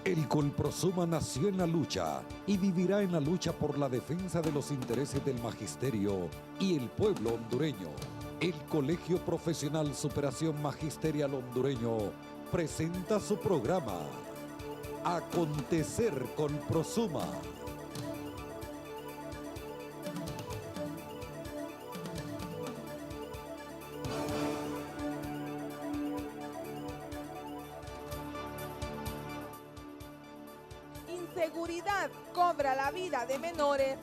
El Colprosuma nació en la lucha y vivirá en la lucha por la defensa de los intereses del magisterio y el pueblo hondureño. El Colegio Profesional Superación Magisterial Hondureño presenta su programa Acontecer Colprosuma. Inseguridad cobra la vida de menores.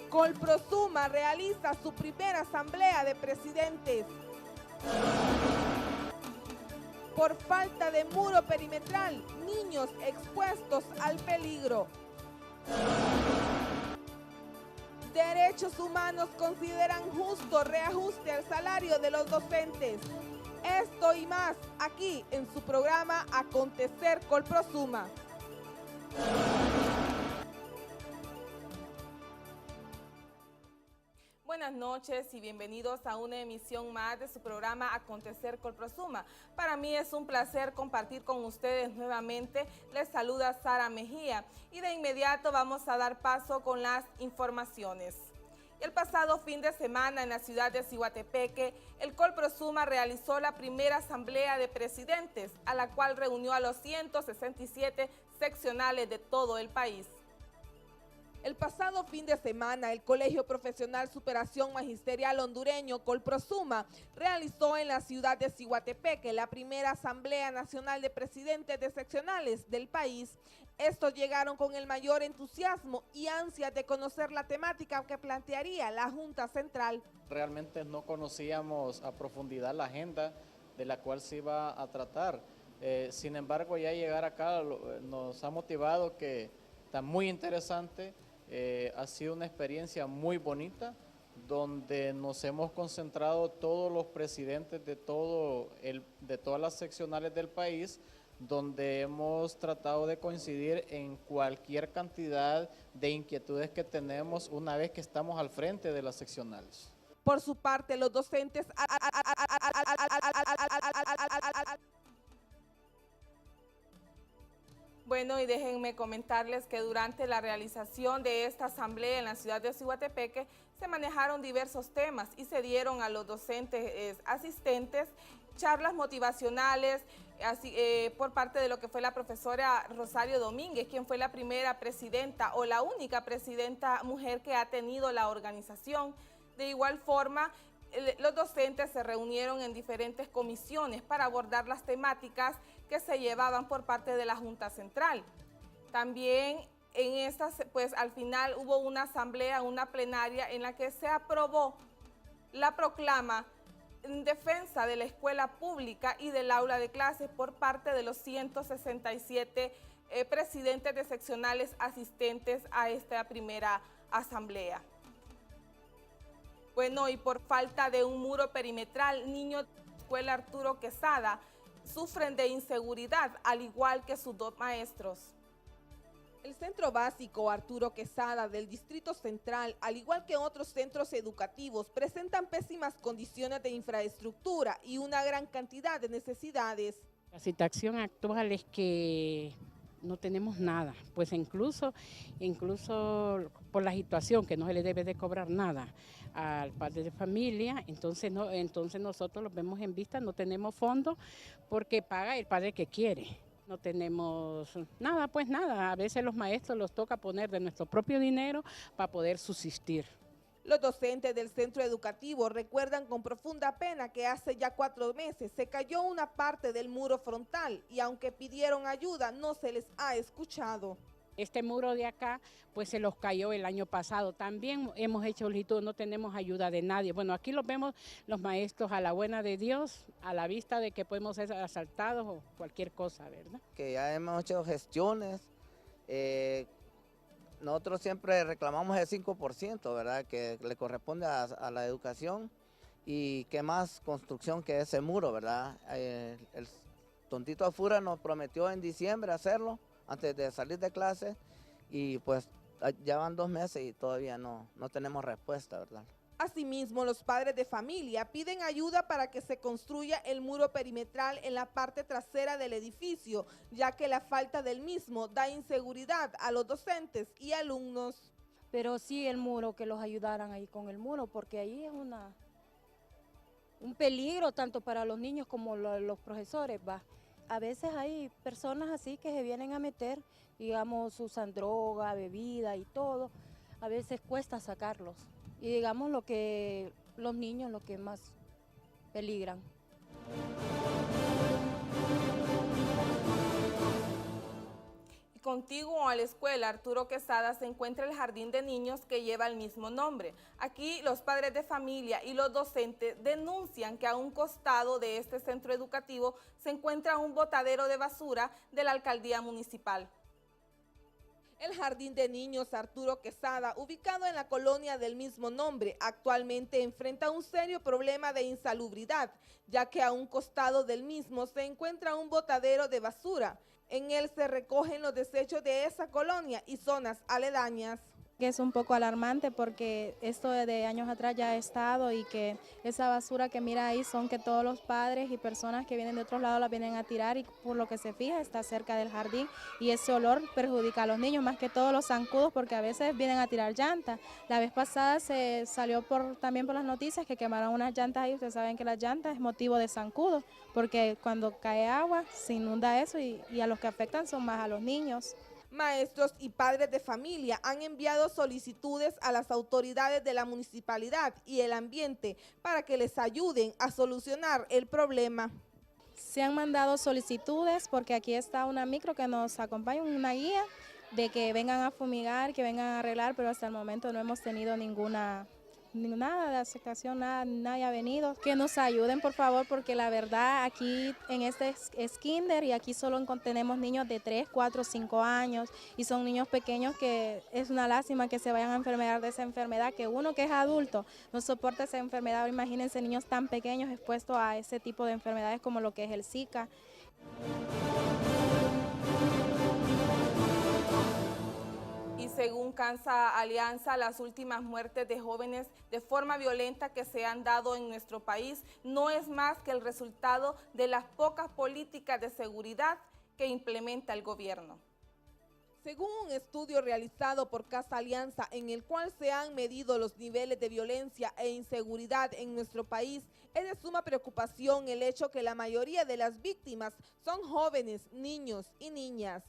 Colprosuma realiza su primera asamblea de presidentes. Por falta de muro perimetral, niños expuestos al peligro. Derechos Humanos consideran justo reajuste al salario de los docentes. Esto y más aquí en su programa Acontecer Colprosuma. Buenas noches y bienvenidos a una emisión más de su programa Acontecer Colprosuma. Para mí es un placer compartir con ustedes nuevamente. Les saluda Sara Mejía y de inmediato vamos a dar paso con las informaciones. El pasado fin de semana en la ciudad de Ciguatepeque, el Colprosuma realizó la primera asamblea de presidentes, a la cual reunió a los 167 seccionales de todo el país. El pasado fin de semana, el Colegio Profesional Superación Magisterial Hondureño, Colprosuma, realizó en la ciudad de Ciguatepeque la primera Asamblea Nacional de Presidentes de Seccionales del país. Estos llegaron con el mayor entusiasmo y ansias de conocer la temática que plantearía la Junta Central. Realmente no conocíamos a profundidad la agenda de la cual se iba a tratar. Sin embargo, ya llegar acá nos ha motivado que está muy interesante. Ha sido una experiencia muy bonita donde nos hemos concentrado todos los presidentes de todas las seccionales del país, donde hemos tratado de coincidir en cualquier cantidad de inquietudes que tenemos una vez que estamos al frente de las seccionales. Por su parte, los docentes Bueno, y déjenme comentarles que durante la realización de esta asamblea en la ciudad de Ciguatepeque se manejaron diversos temas y se dieron a los docentes asistentes charlas motivacionales por parte de lo que fue la profesora Rosario Domínguez, quien fue la primera presidenta o la única presidenta mujer que ha tenido la organización. De igual forma, los docentes se reunieron en diferentes comisiones para abordar las temáticas que se llevaban por parte de la Junta Central. También en estas, pues al final hubo una asamblea, una plenaria en la que se aprobó la proclama en defensa de la escuela pública y del aula de clases por parte de los 167 presidentes de seccionales asistentes a esta primera asamblea. Bueno, y por falta de un muro perimetral, niños de la escuela Arturo Quesada sufren de inseguridad, al igual que sus dos maestros. El Centro Básico Arturo Quesada del Distrito Central, al igual que otros centros educativos, presentan pésimas condiciones de infraestructura y una gran cantidad de necesidades. La situación actual es que no tenemos nada, pues incluso por la situación que no se le debe de cobrar nada al padre de familia, entonces nosotros lo vemos en vista, no tenemos fondos porque paga el padre que quiere. No tenemos nada, pues nada, a veces los maestros los toca poner de nuestro propio dinero para poder subsistir. Los docentes del centro educativo recuerdan con profunda pena que hace ya 4 meses se cayó una parte del muro frontal y aunque pidieron ayuda no se les ha escuchado. Este muro de acá pues se los cayó el año pasado, también hemos hecho solicitud, no tenemos ayuda de nadie. Bueno, aquí los vemos los maestros a la buena de Dios, a la vista de que podemos ser asaltados o cualquier cosa, ¿verdad? Que ya hemos hecho gestiones. Nosotros siempre reclamamos el 5%, ¿verdad?, que le corresponde a la educación y qué más construcción que ese muro, ¿verdad? El tontito Afura nos prometió en diciembre hacerlo antes de salir de clase y pues ya van 2 meses y todavía no tenemos respuesta, ¿verdad? Asimismo, los padres de familia piden ayuda para que se construya el muro perimetral en la parte trasera del edificio, ya que la falta del mismo da inseguridad a los docentes y alumnos. Pero sí el muro, que los ayudaran ahí con el muro, porque ahí es un peligro tanto para los niños como los profesores, va. A veces hay personas así que se vienen a meter, digamos, usan droga, bebida y todo. A veces cuesta sacarlos. Y digamos lo que los niños lo que más peligran. Contiguo a la escuela Arturo Quesada se encuentra el jardín de niños que lleva el mismo nombre. Aquí los padres de familia y los docentes denuncian que a un costado de este centro educativo se encuentra un botadero de basura de la alcaldía municipal. El jardín de niños Arturo Quesada, ubicado en la colonia del mismo nombre, actualmente enfrenta un serio problema de insalubridad, ya que a un costado del mismo se encuentra un botadero de basura. En él se recogen los desechos de esa colonia y zonas aledañas. Es un poco alarmante porque esto de años atrás ya ha estado y que esa basura que mira ahí son que todos los padres y personas que vienen de otros lados la vienen a tirar y por lo que se fija está cerca del jardín y ese olor perjudica a los niños, más que todos los zancudos porque a veces vienen a tirar llantas. La vez pasada se salió también por las noticias que quemaron unas llantas ahí, ustedes saben que las llantas es motivo de zancudos porque cuando cae agua se inunda eso y a los que afectan son más a los niños. Maestros y padres de familia han enviado solicitudes a las autoridades de la municipalidad y el ambiente para que les ayuden a solucionar el problema. Se han mandado solicitudes porque aquí está una micro que nos acompaña, una guía de que vengan a fumigar, que vengan a arreglar, pero hasta el momento no hemos tenido nada de aceptación, nadie ha venido. Que nos ayuden por favor porque la verdad aquí en este es kinder y aquí solo tenemos niños de 3, 4, 5 años y son niños pequeños que es una lástima que se vayan a enfermar de esa enfermedad, que uno que es adulto no soporta esa enfermedad. Imagínense niños tan pequeños expuestos a ese tipo de enfermedades como lo que es el Zika. Según Cansa Alianza, las últimas muertes de jóvenes de forma violenta que se han dado en nuestro país no es más que el resultado de las pocas políticas de seguridad que implementa el gobierno. Según un estudio realizado por Casa Alianza, en el cual se han medido los niveles de violencia e inseguridad en nuestro país, es de suma preocupación el hecho que la mayoría de las víctimas son jóvenes, niños y niñas.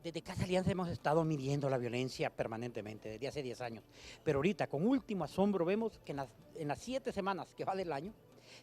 Desde Casa Alianza hemos estado midiendo la violencia permanentemente, desde hace 10 años. Pero ahorita, con último asombro, vemos que en las 7 semanas que va del año,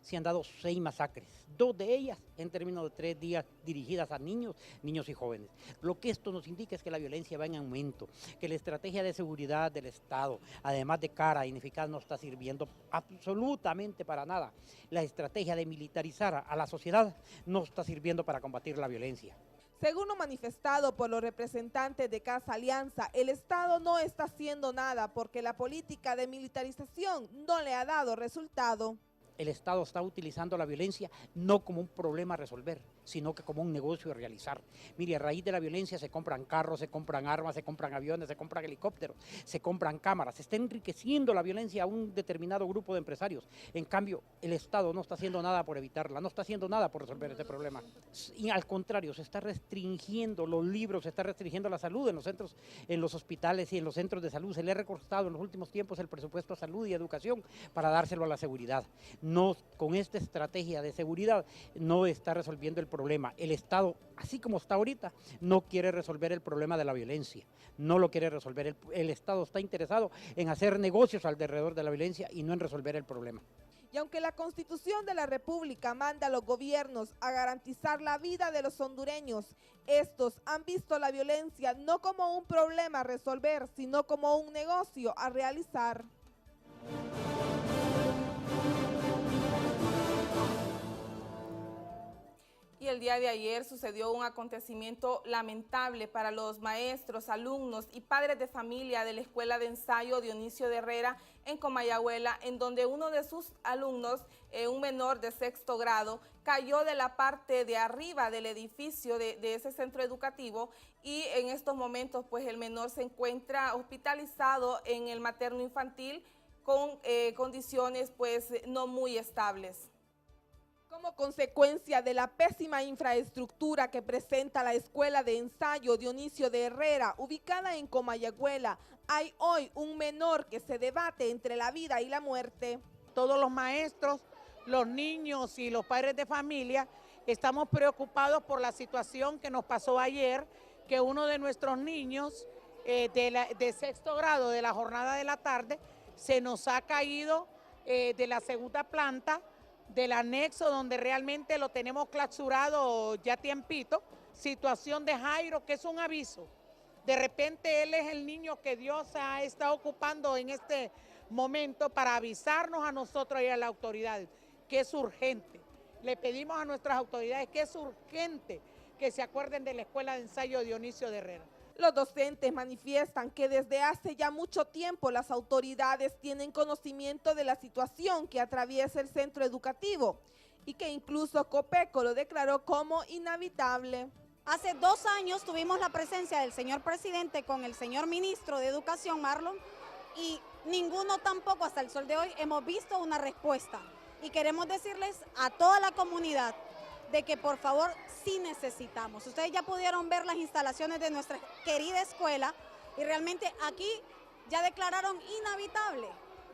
se han dado 6 masacres. 2 de ellas en términos de 3 días dirigidas a niños y jóvenes. Lo que esto nos indica es que la violencia va en aumento, que la estrategia de seguridad del Estado, además de cara e ineficaz, no está sirviendo absolutamente para nada. La estrategia de militarizar a la sociedad no está sirviendo para combatir la violencia. Según lo manifestado por los representantes de Casa Alianza, el Estado no está haciendo nada porque la política de militarización no le ha dado resultado. El Estado está utilizando la violencia no como un problema a resolver, sino que como un negocio a realizar. Mire, a raíz de la violencia se compran carros, se compran armas, se compran aviones, se compran helicópteros, se compran cámaras, se está enriqueciendo la violencia a un determinado grupo de empresarios. En cambio, el Estado no está haciendo nada por evitarla, no está haciendo nada por resolver este problema. Y al contrario, se está restringiendo los libros, se está restringiendo la salud en los centros, en los hospitales y en los centros de salud. Se le ha recortado en los últimos tiempos el presupuesto a salud y educación para dárselo a la seguridad. No, con esta estrategia de seguridad no está resolviendo el problema. El Estado, así como está ahorita, no quiere resolver el problema de la violencia, no lo quiere resolver. El Estado está interesado en hacer negocios alrededor de la violencia y no en resolver el problema. Y aunque la Constitución de la República manda a los gobiernos a garantizar la vida de los hondureños, estos han visto la violencia no como un problema a resolver, sino como un negocio a realizar. Y el día de ayer sucedió un acontecimiento lamentable para los maestros, alumnos y padres de familia de la Escuela de Ensayo Dionisio de Herrera en Comayagüela, en donde uno de sus alumnos, un menor de 6º grado, cayó de la parte de arriba del edificio de ese centro educativo y en estos momentos pues el menor se encuentra hospitalizado en el materno infantil con condiciones pues no muy estables. Como consecuencia de la pésima infraestructura que presenta la Escuela de Ensayo Dionisio de Herrera, ubicada en Comayagüela, hay hoy un menor que se debate entre la vida y la muerte. Todos los maestros, los niños y los padres de familia estamos preocupados por la situación que nos pasó ayer, que uno de nuestros niños de sexto grado de la jornada de la tarde se nos ha caído de la segunda planta del anexo, donde realmente lo tenemos clausurado ya tiempito. Situación de Jairo, que es un aviso. De repente él es el niño que Dios ha estado ocupando en este momento para avisarnos a nosotros y a las autoridades que es urgente. Le pedimos a nuestras autoridades que es urgente que se acuerden de la Escuela de Ensayo Dionisio de Herrera. Los docentes manifiestan que desde hace ya mucho tiempo las autoridades tienen conocimiento de la situación que atraviesa el centro educativo y que incluso Copeco lo declaró como inhabitable. Hace 2 años tuvimos la presencia del señor presidente con el señor ministro de Educación, Marlon, y ninguno tampoco hasta el sol de hoy hemos visto una respuesta. Y queremos decirles a toda la comunidad de que por favor sí necesitamos. Ustedes ya pudieron ver las instalaciones de nuestra querida escuela y realmente aquí ya declararon inhabitable.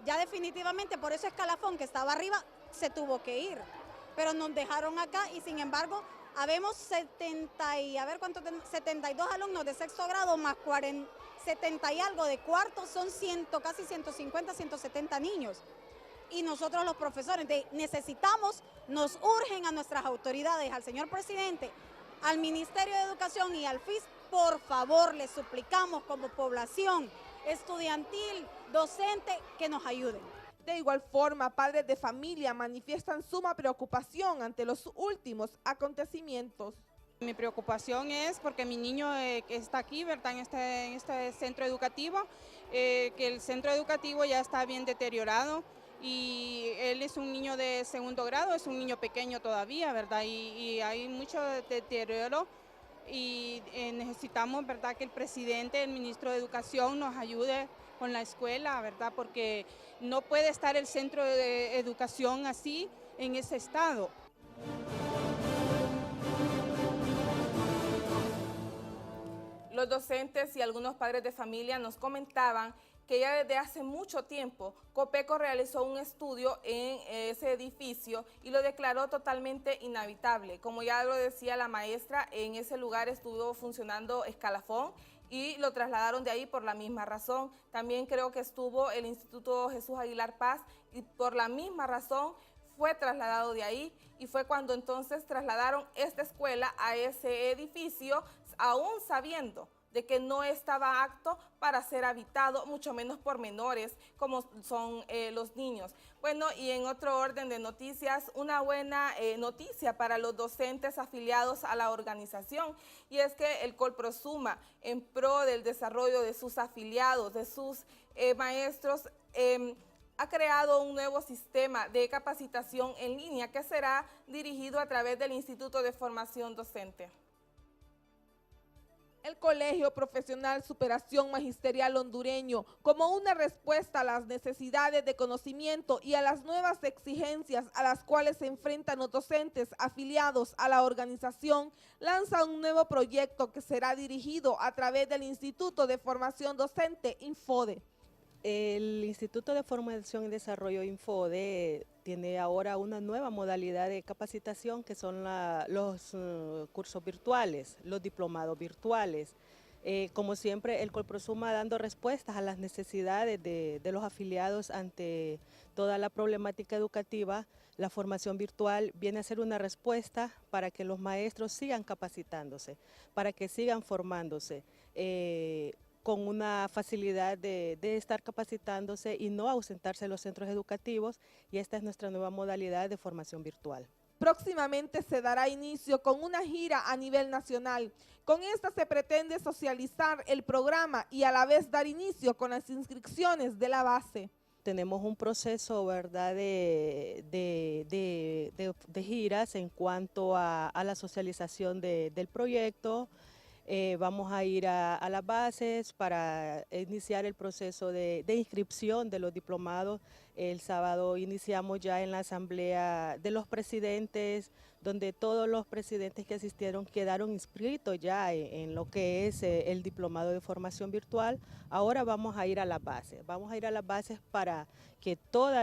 Ya definitivamente por ese escalafón que estaba arriba se tuvo que ir. Pero nos dejaron acá y sin embargo habemos 72 alumnos de sexto grado más 70 y algo de cuarto, son casi 150, 170 niños. Y nosotros los profesores necesitamos, nos urgen a nuestras autoridades, al señor presidente, al Ministerio de Educación y al FIS, por favor, les suplicamos como población estudiantil, docente, que nos ayuden. De igual forma, padres de familia manifiestan suma preocupación ante los últimos acontecimientos. Mi preocupación es porque mi niño que está aquí, ¿verdad? En este centro educativo, que el centro educativo ya está bien deteriorado y él es un niño de segundo grado, es un niño pequeño todavía, ¿verdad? Y hay mucho deterioro y necesitamos, ¿verdad?, que el presidente, el ministro de Educación nos ayude con la escuela, ¿verdad? Porque no puede estar el centro de educación así en ese estado. Los docentes y algunos padres de familia nos comentaban que ya desde hace mucho tiempo Copeco realizó un estudio en ese edificio y lo declaró totalmente inhabitable. Como ya lo decía la maestra, en ese lugar estuvo funcionando escalafón y lo trasladaron de ahí por la misma razón. También creo que estuvo el Instituto Jesús Aguilar Paz y por la misma razón fue trasladado de ahí y fue cuando entonces trasladaron esta escuela a ese edificio, aún sabiendo de que no estaba apto para ser habitado, mucho menos por menores como son los niños. Bueno, y en otro orden de noticias, una buena noticia para los docentes afiliados a la organización, y es que el Colprosuma, en pro del desarrollo de sus afiliados, de sus maestros, ha creado un nuevo sistema de capacitación en línea que será dirigido a través del Instituto de Formación Docente. El Colegio Profesional Superación Magisterial Hondureño, como una respuesta a las necesidades de conocimiento y a las nuevas exigencias a las cuales se enfrentan los docentes afiliados a la organización, lanza un nuevo proyecto que será dirigido a través del Instituto de Formación Docente, INFODE. El Instituto de Formación y Desarrollo INFODE tiene ahora una nueva modalidad de capacitación que son los cursos virtuales, los diplomados virtuales. Como siempre, el Colprosuma dando respuestas a las necesidades de los afiliados ante toda la problemática educativa. La formación virtual viene a ser una respuesta para que los maestros sigan capacitándose, para que sigan formándose. Con una facilidad de estar capacitándose y no ausentarse de los centros educativos, y esta es nuestra nueva modalidad de formación virtual. Próximamente se dará inicio con una gira a nivel nacional. Con esta se pretende socializar el programa y a la vez dar inicio con las inscripciones de la base. Tenemos un proceso, ¿verdad?, de giras en cuanto a la socialización del proyecto. Vamos a ir a las bases para iniciar el proceso de inscripción de los diplomados. El sábado iniciamos ya en la asamblea de los presidentes, donde todos los presidentes que asistieron quedaron inscritos ya en lo que es el diplomado de formación virtual. Ahora vamos a ir a las bases. Vamos a ir a las bases para que todos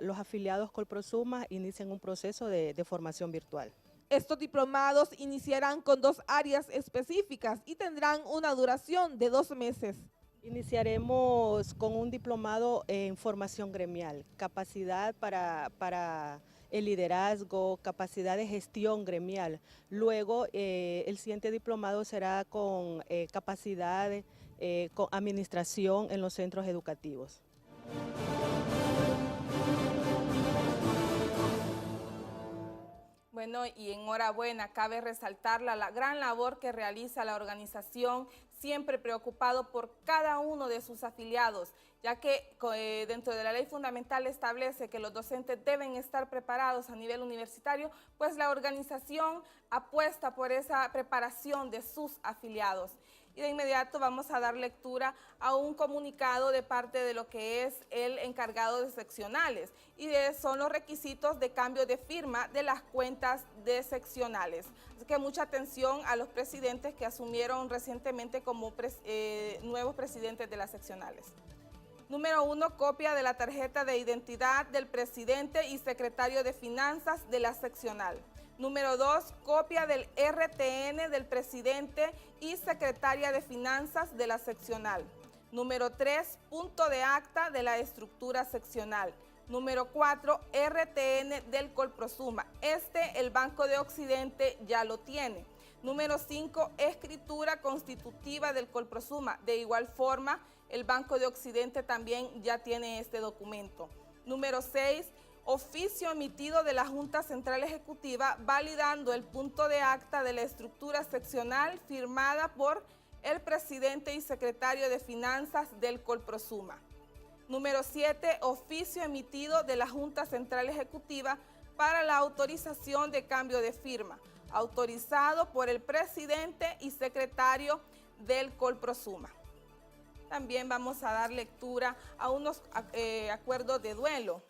los afiliados Colprosuma inicien un proceso de formación virtual. Estos diplomados iniciarán con 2 áreas específicas y tendrán una duración de 2 meses. Iniciaremos con un diplomado en formación gremial, capacidad para el liderazgo, capacidad de gestión gremial. Luego, el siguiente diplomado será con capacidad con administración en los centros educativos. Bueno, y enhorabuena, cabe resaltar la gran labor que realiza la organización, siempre preocupado por cada uno de sus afiliados, ya que dentro de la ley fundamental establece que los docentes deben estar preparados a nivel universitario, pues la organización apuesta por esa preparación de sus afiliados. Y de inmediato vamos a dar lectura a un comunicado de parte de lo que es el encargado de seccionales, y son los requisitos de cambio de firma de las cuentas de seccionales. Así que mucha atención a los presidentes que asumieron recientemente como nuevos presidentes de las seccionales. Número 1, copia de la tarjeta de identidad del presidente y secretario de finanzas de la seccional. Número 2, copia del RTN del presidente y secretaria de finanzas de la seccional. Número 3, punto de acta de la estructura seccional. Número 4, RTN del Colprosuma. El Banco de Occidente ya lo tiene. Número 5, escritura constitutiva del Colprosuma. De igual forma, el Banco de Occidente también ya tiene este documento. Número 6, oficio emitido de la Junta Central Ejecutiva validando el punto de acta de la estructura seccional firmada por el presidente y secretario de Finanzas del Colprosuma. Número 7, oficio emitido de la Junta Central Ejecutiva para la autorización de cambio de firma, autorizado por el presidente y secretario del Colprosuma. También vamos a dar lectura a unos acuerdos de duelo.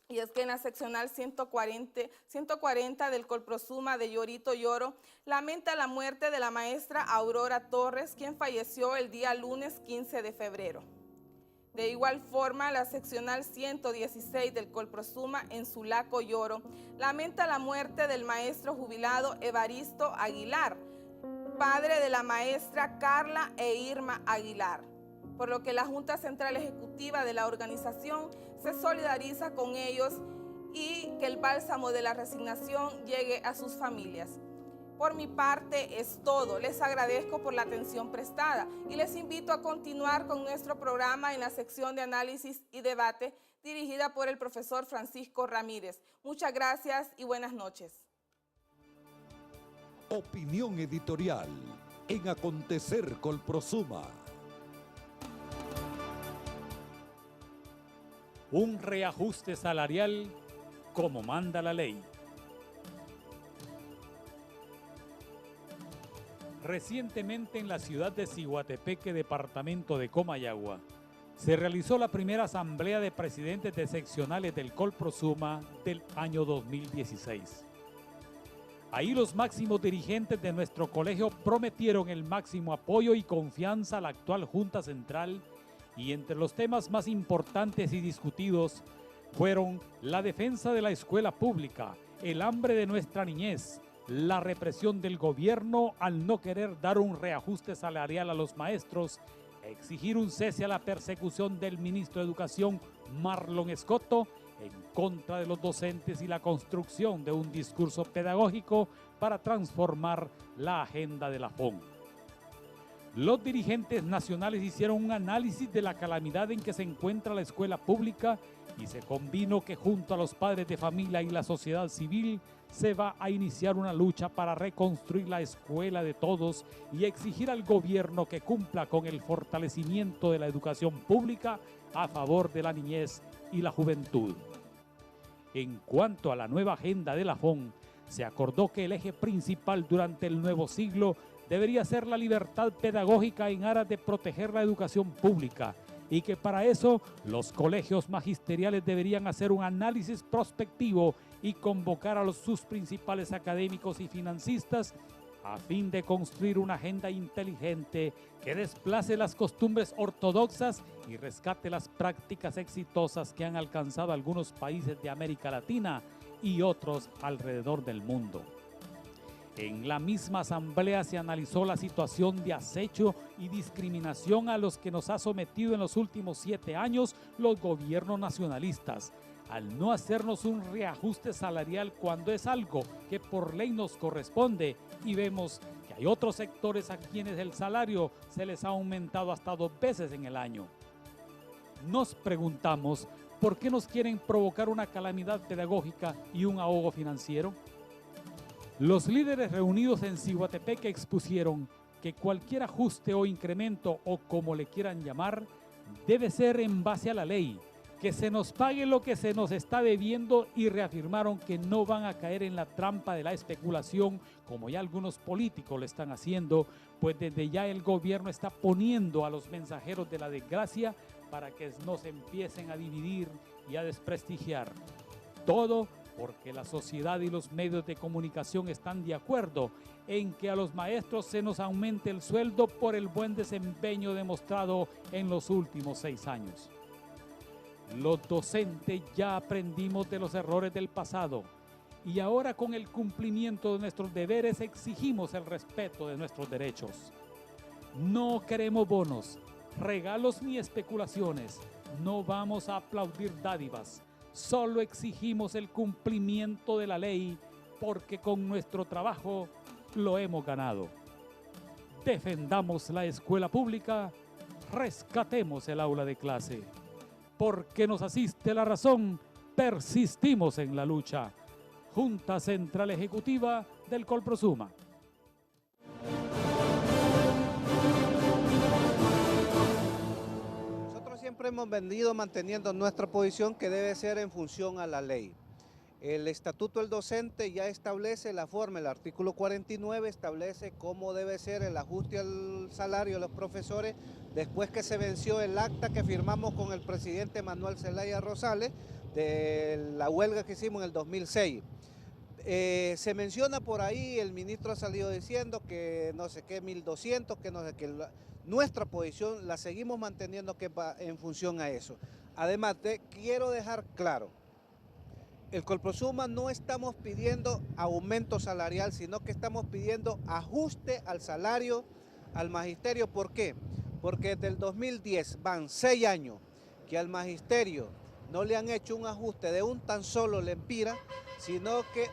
Y es que en la seccional 140 del Colprosuma de Llorito Lloro lamenta la muerte de la maestra Aurora Torres, quien falleció el día lunes 15 de febrero. De igual forma, la seccional 116 del Colprosuma en Sulaco Lloro lamenta la muerte del maestro jubilado Evaristo Aguilar, padre de la maestra Carla e Irma Aguilar, por lo que la Junta Central Ejecutiva de la organización se solidariza con ellos y que el bálsamo de la resignación llegue a sus familias. Por mi parte es todo. Les agradezco por la atención prestada y les invito a continuar con nuestro programa en la sección de análisis y debate dirigida por el profesor Francisco Ramírez. Muchas gracias y buenas noches. Opinión editorial en Acontecer Colprosuma. Un reajuste salarial como manda la ley. Recientemente en la ciudad de Ciguatepeque, departamento de Comayagua, se realizó la primera asamblea de presidentes de seccionales del Colprosuma del año 2016. Ahí los máximos dirigentes de nuestro colegio prometieron el máximo apoyo y confianza a la actual Junta Central, y entre los temas más importantes y discutidos fueron la defensa de la escuela pública, el hambre de nuestra niñez, la represión del gobierno al no querer dar un reajuste salarial a los maestros, exigir un cese a la persecución del ministro de Educación, Marlon Escoto, en contra de los docentes y la construcción de un discurso pedagógico para transformar la agenda de la FON. Los dirigentes nacionales hicieron un análisis de la calamidad en que se encuentra la escuela pública y se convino que junto a los padres de familia y la sociedad civil se va a iniciar una lucha para reconstruir la escuela de todos y exigir al gobierno que cumpla con el fortalecimiento de la educación pública a favor de la niñez y la juventud. En cuanto a la nueva agenda de la FON, se acordó que el eje principal durante el nuevo siglo debería ser la libertad pedagógica en aras de proteger la educación pública y que para eso los colegios magisteriales deberían hacer un análisis prospectivo y convocar a sus principales académicos y financistas a fin de construir una agenda inteligente que desplace las costumbres ortodoxas y rescate las prácticas exitosas que han alcanzado algunos países de América Latina y otros alrededor del mundo. En la misma asamblea se analizó la situación de acecho y discriminación a los que nos ha sometido en los últimos 7 años los gobiernos nacionalistas, al no hacernos un reajuste salarial cuando es algo que por ley nos corresponde, y vemos que hay otros sectores a quienes el salario se les ha aumentado hasta 2 veces en el año. Nos preguntamos, ¿por qué nos quieren provocar una calamidad pedagógica y un ahogo financiero? Los líderes reunidos en Ciguatepeque expusieron que cualquier ajuste o incremento, o como le quieran llamar, debe ser en base a la ley, que se nos pague lo que se nos está debiendo, y reafirmaron que no van a caer en la trampa de la especulación como ya algunos políticos lo están haciendo, pues desde ya el gobierno está poniendo a los mensajeros de la desgracia para que nos empiecen a dividir y a desprestigiar. Todo porque la sociedad y los medios de comunicación están de acuerdo en que a los maestros se nos aumente el sueldo por el buen desempeño demostrado en los últimos 6 años. Los docentes ya aprendimos de los errores del pasado y ahora, con el cumplimiento de nuestros deberes, exigimos el respeto de nuestros derechos. No queremos bonos, regalos ni especulaciones. No vamos a aplaudir dádivas. Solo exigimos el cumplimiento de la ley, porque con nuestro trabajo lo hemos ganado. Defendamos la escuela pública, rescatemos el aula de clase. Porque nos asiste la razón, persistimos en la lucha. Junta Central Ejecutiva del Colprosuma. Siempre hemos venido manteniendo nuestra posición, que debe ser en función a la ley. El Estatuto del Docente ya establece la forma, el artículo 49 establece cómo debe ser el ajuste al salario de los profesores después que se venció el acta que firmamos con el presidente Manuel Zelaya Rosales de la huelga que hicimos en el 2006. Se menciona por ahí, el ministro ha salido diciendo que no sé qué, 1.200, que no sé qué. Nuestra posición la seguimos manteniendo, que va en función a eso. Además, quiero dejar claro, el Colprosuma no estamos pidiendo aumento salarial, sino que estamos pidiendo ajuste al salario, al magisterio. ¿Por qué? Porque desde el 2010 van 6 años que al magisterio no le han hecho un ajuste de un tan solo lempira, sino que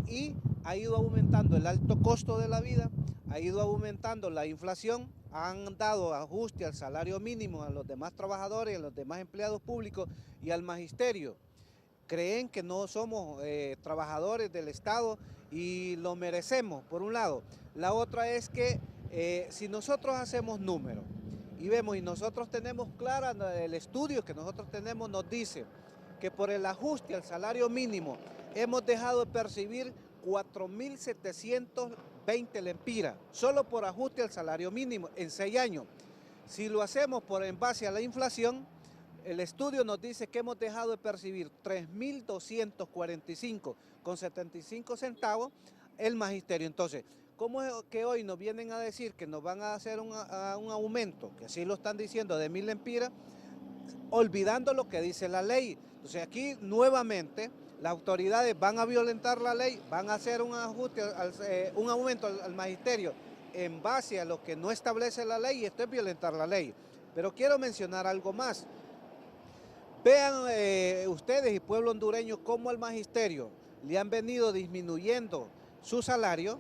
y ha ido aumentando el alto costo de la vida, ha ido aumentando la inflación, han dado ajuste al salario mínimo a los demás trabajadores, a los demás empleados públicos y al magisterio. Creen que no somos trabajadores del Estado y lo merecemos, por un lado. La otra es que si nosotros hacemos números y vemos, y nosotros tenemos clara, el estudio que nosotros tenemos nos dice que por el ajuste al salario mínimo hemos dejado de percibir 4.720 lempiras, solo por ajuste al salario mínimo en 6 años. Si lo hacemos en base a la inflación, el estudio nos dice que hemos dejado de percibir 3.245,75 centavos el magisterio. Entonces, ¿cómo es que hoy nos vienen a decir que nos van a hacer un aumento, que así lo están diciendo, de 1.000 lempiras, olvidando lo que dice la ley? Entonces aquí nuevamente las autoridades van a violentar la ley, van a hacer un ajuste, un aumento al magisterio en base a lo que no establece la ley, y esto es violentar la ley. Pero quiero mencionar algo más. Vean ustedes y pueblo hondureño cómo al magisterio le han venido disminuyendo su salario,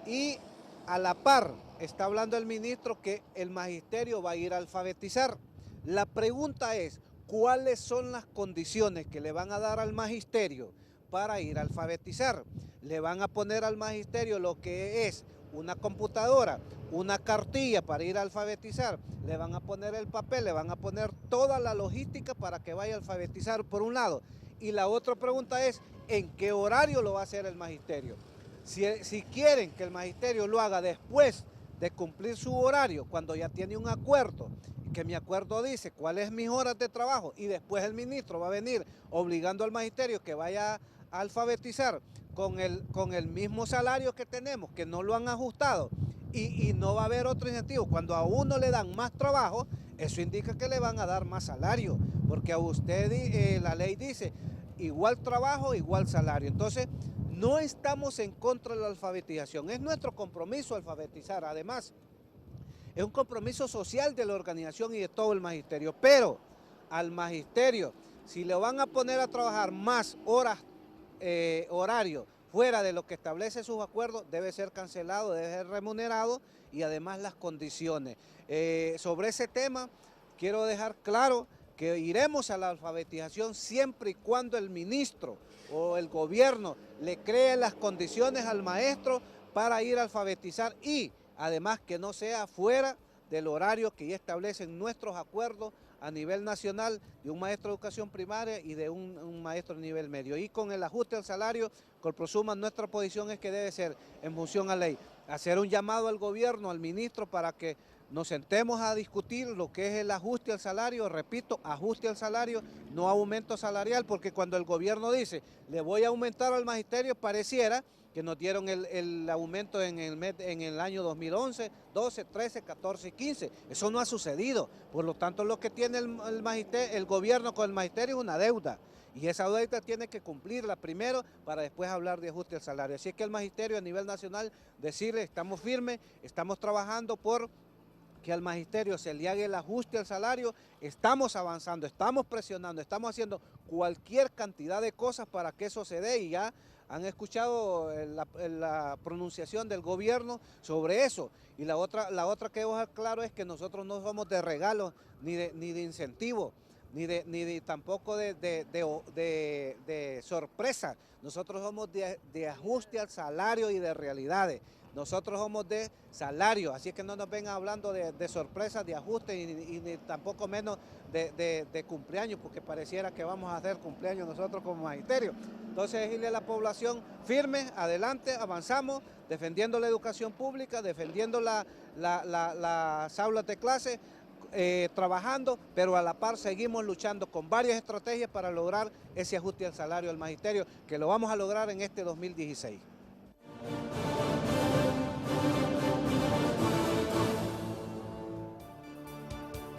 y a la par está hablando el ministro que el magisterio va a ir a alfabetizar. La pregunta es, ¿cuáles son las condiciones que le van a dar al magisterio para ir a alfabetizar? Le van a poner al magisterio lo que es una computadora, una cartilla para ir a alfabetizar, le van a poner el papel, le van a poner toda la logística para que vaya a alfabetizar, por un lado. Y la otra pregunta es, ¿en qué horario lo va a hacer el magisterio? Si quieren que el magisterio lo haga después de cumplir su horario, cuando ya tiene un acuerdo, que mi acuerdo dice cuáles son mis horas de trabajo, y después el ministro va a venir obligando al magisterio que vaya a alfabetizar con el mismo salario que tenemos, que no lo han ajustado, y no va a haber otro incentivo. Cuando a uno le dan más trabajo, eso indica que le van a dar más salario, porque a usted la ley dice igual trabajo, igual salario. Entonces, no estamos en contra de la alfabetización, es nuestro compromiso alfabetizar. Además, es un compromiso social de la organización y de todo el magisterio, pero al magisterio, si le van a poner a trabajar más horas horario fuera de lo que establece sus acuerdos, debe ser cancelado, debe ser remunerado, y además las condiciones. Sobre ese tema, quiero dejar claro que iremos a la alfabetización siempre y cuando el ministro o el gobierno le cree las condiciones al maestro para ir a alfabetizar, y además que no sea fuera del horario que ya establecen nuestros acuerdos a nivel nacional de un maestro de educación primaria y de un maestro de nivel medio. Y con el ajuste al salario, Colprosuma, nuestra posición es que debe ser en función a ley. Hacer un llamado al gobierno, al ministro, para que nos sentemos a discutir lo que es el ajuste al salario. Repito, ajuste al salario, no aumento salarial, porque cuando el gobierno dice, le voy a aumentar al magisterio, pareciera que nos dieron el aumento en el año 2011, 12, 13, 14 y 15. Eso no ha sucedido. Por lo tanto, lo que tiene el gobierno con el magisterio es una deuda. Y esa deuda tiene que cumplirla primero para después hablar de ajuste al salario. Así es que el magisterio a nivel nacional decirle, estamos firmes, estamos trabajando por que al magisterio se le haga el ajuste al salario, estamos avanzando, estamos presionando, estamos haciendo cualquier cantidad de cosas para que eso se dé, y ya han escuchado la pronunciación del gobierno sobre eso. Y la otra que debo dejar claro es que nosotros no somos de regalo, ni de incentivo, ni tampoco de sorpresa. Nosotros somos de ajuste al salario y de realidades. Nosotros somos de salario, así es que no nos vengan hablando de sorpresas, de ajuste, y ni tampoco menos de cumpleaños, porque pareciera que vamos a hacer cumpleaños nosotros como magisterio. Entonces, decirle a la población, firme, adelante, avanzamos, defendiendo la educación pública, defendiendo las aulas de clase, trabajando, pero a la par seguimos luchando con varias estrategias para lograr ese ajuste al salario del magisterio, que lo vamos a lograr en este 2016.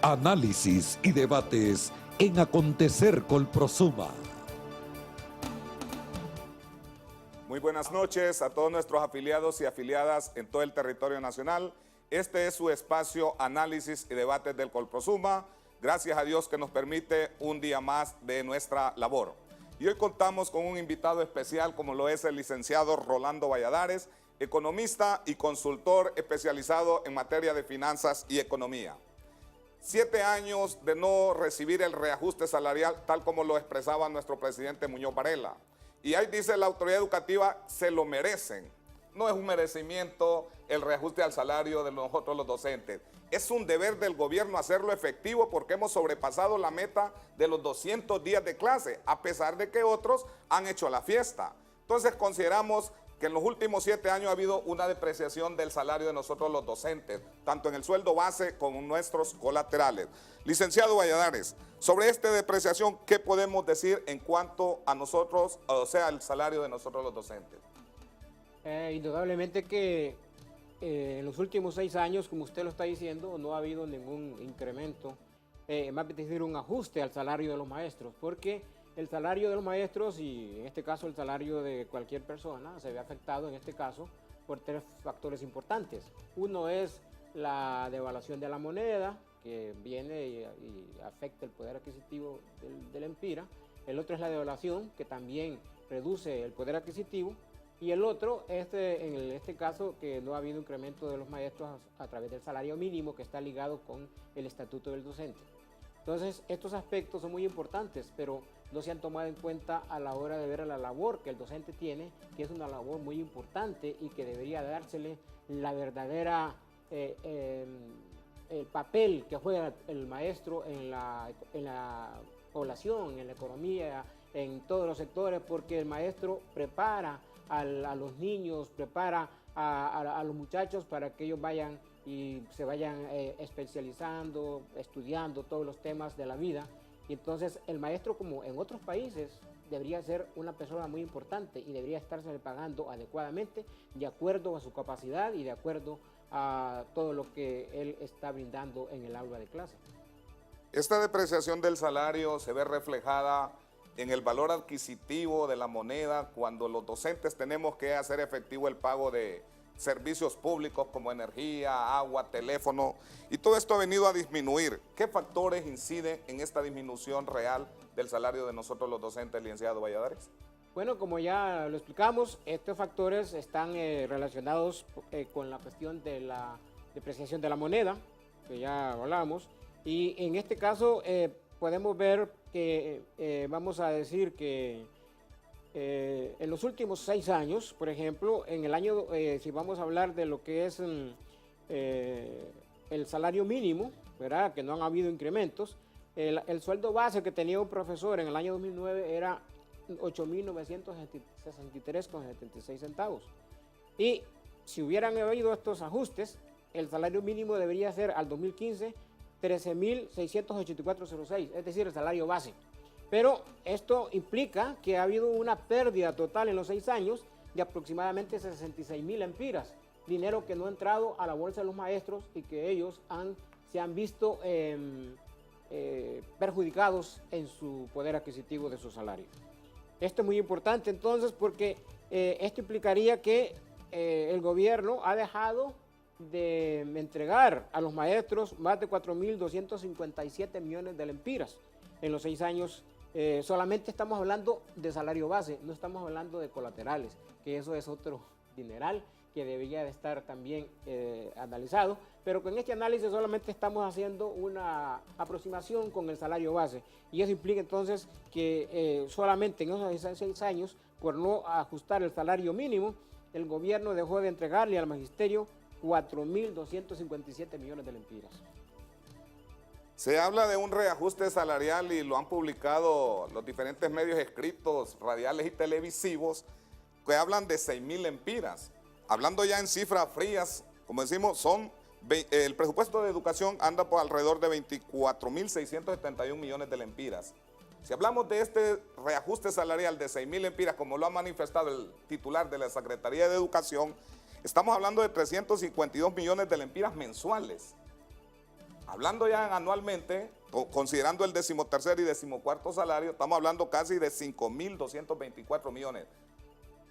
Análisis y debates en Acontecer Colprosuma. Muy buenas noches a todos nuestros afiliados y afiliadas en todo el territorio nacional. Este es su espacio Análisis y Debates del Colprosuma. Gracias a Dios que nos permite un día más de nuestra labor. Y hoy contamos con un invitado especial, como lo es el licenciado Rolando Valladares, economista y consultor especializado en materia de finanzas y economía. 7 años de no recibir el reajuste salarial, tal como lo expresaba nuestro presidente Muñoz Varela. Y ahí dice la autoridad educativa, se lo merecen. No es un merecimiento el reajuste al salario de nosotros los docentes. Es un deber del gobierno hacerlo efectivo, porque hemos sobrepasado la meta de los 200 días de clase, a pesar de que otros han hecho la fiesta. Entonces consideramos que en los últimos 7 años ha habido una depreciación del salario de nosotros los docentes, tanto en el sueldo base como en nuestros colaterales. Licenciado Valladares, sobre esta depreciación, ¿qué podemos decir en cuanto a nosotros, o sea, el salario de nosotros los docentes? Indudablemente que en los últimos 6 años, como usted lo está diciendo, no ha habido ningún incremento, más bien decir un ajuste al salario de los maestros, porque el salario de los maestros, y en este caso el salario de cualquier persona, se ve afectado en este caso por 3 factores importantes. Uno es la devaluación de la moneda, que viene y afecta el poder adquisitivo del Empira. El otro es la devaluación, que también reduce el poder adquisitivo. Y el otro, en este caso, que no ha habido incremento de los maestros a través del salario mínimo, que está ligado con el estatuto del docente. Entonces, estos aspectos son muy importantes, pero no se han tomado en cuenta a la hora de ver la labor que el docente tiene, que es una labor muy importante y que debería dársele la verdadera, el papel que juega el maestro en la población, en la economía, en todos los sectores, porque el maestro prepara a los niños, prepara a los muchachos para que ellos vayan y se vayan especializando, estudiando todos los temas de la vida. Y entonces el maestro, como en otros países, debería ser una persona muy importante y debería estarse pagando adecuadamente de acuerdo a su capacidad y de acuerdo a todo lo que él está brindando en el aula de clase. Esta depreciación del salario se ve reflejada en el valor adquisitivo de la moneda cuando los docentes tenemos que hacer efectivo el pago de servicios públicos como energía, agua, teléfono, y todo esto ha venido a disminuir. ¿Qué factores inciden en esta disminución real del salario de nosotros los docentes, licenciado Valladares? Bueno, como ya lo explicamos, estos factores están relacionados con la cuestión de la depreciación de la moneda, que ya hablamos, y en este caso podemos ver que, vamos a decir que en los últimos 6 años, por ejemplo, en el año, si vamos a hablar de lo que es el salario mínimo, ¿verdad? Que no han habido incrementos, el sueldo base que tenía un profesor en el año 2009 era 8.963,76 centavos. Y si hubieran habido estos ajustes, el salario mínimo debería ser al 2015 13.684,06, es decir, el salario base. Pero esto implica que ha habido una pérdida total en los 6 años de aproximadamente 66.000 lempiras, dinero que no ha entrado a la bolsa de los maestros y que ellos se han visto perjudicados en su poder adquisitivo de su salario. Esto es muy importante entonces porque esto implicaría que el gobierno ha dejado de entregar a los maestros más de 4.257 millones de lempiras en los 6 años. Solamente estamos hablando de salario base, no estamos hablando de colaterales, que eso es otro dineral que debería de estar también analizado, pero con este análisis solamente estamos haciendo una aproximación con el salario base, y eso implica entonces que solamente en esos 6 años, por no ajustar el salario mínimo, el gobierno dejó de entregarle al magisterio 4.257 millones de lempiras. Se habla de un reajuste salarial y lo han publicado los diferentes medios escritos, radiales y televisivos, que hablan de 6.000 lempiras. Hablando ya en cifras frías, como decimos, el presupuesto de educación anda por alrededor de 24.671 millones de lempiras. Si hablamos de este reajuste salarial de 6.000 lempiras, como lo ha manifestado el titular de la Secretaría de Educación, estamos hablando de 352 millones de lempiras mensuales. Hablando ya anualmente, considerando el 13º y 14º salario, estamos hablando casi de 5.224 millones.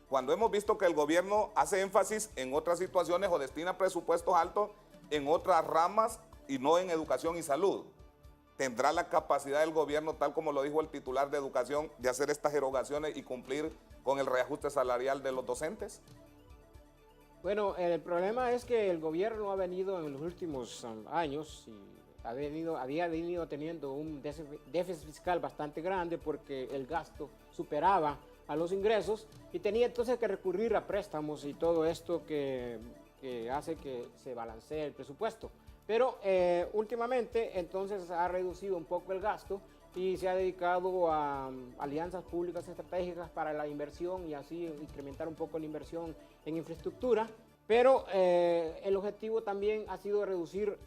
Cuando hemos visto que el gobierno hace énfasis en otras situaciones o destina presupuestos altos en otras ramas y no en educación y salud, ¿tendrá la capacidad del gobierno, tal como lo dijo el titular de Educación, de hacer estas erogaciones y cumplir con el reajuste salarial de los docentes? Bueno, el problema es que el gobierno ha venido en los últimos años y había venido teniendo un déficit fiscal bastante grande porque el gasto superaba a los ingresos y tenía entonces que recurrir a préstamos y todo esto que hace que se balancee el presupuesto. Pero últimamente entonces ha reducido un poco el gasto y se ha dedicado a alianzas públicas estratégicas para la inversión y así incrementar un poco la inversión en infraestructura, pero el objetivo también ha sido reducir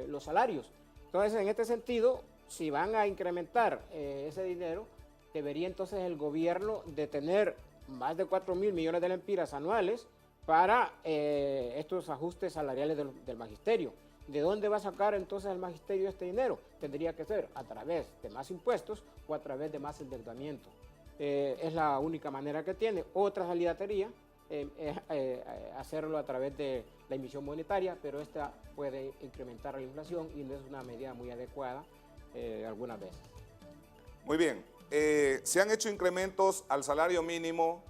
los salarios. Entonces, en este sentido, si van a incrementar ese dinero, debería entonces el gobierno de tener más de 4.000 millones de lempiras anuales para estos ajustes salariales del magisterio. ¿De dónde va a sacar entonces el magisterio este dinero? Tendría que ser a través de más impuestos o a través de más endeudamiento. Es la única manera que tiene. Otra salida sería hacerlo a través de la emisión monetaria, pero esta puede incrementar la inflación y no es una medida muy adecuada algunas veces. Muy bien. Se han hecho incrementos al salario mínimo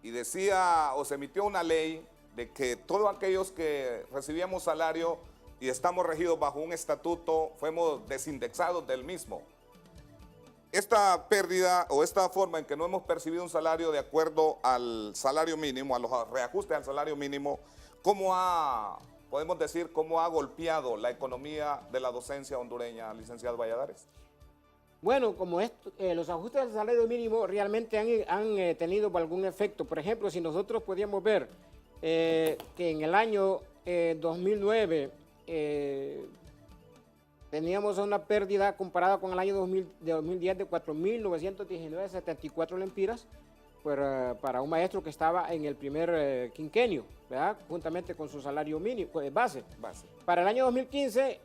y decía o se emitió una ley de que todos aquellos que recibíamos salario y estamos regidos bajo un estatuto, fuimos desindexados del mismo. Esta pérdida o esta forma en que no hemos percibido un salario de acuerdo al salario mínimo, a los reajustes al salario mínimo, podemos decir, cómo ha golpeado la economía de la docencia hondureña, licenciado Valladares? Bueno, como los ajustes del salario mínimo realmente han tenido algún efecto. Por ejemplo, si nosotros podíamos ver que en el año 2009 teníamos una pérdida comparada con el año 2010 de 4.919.74 lempiras para un maestro que estaba en el primer quinquenio, ¿verdad? Juntamente con su salario mínimo, base. Para el año 2015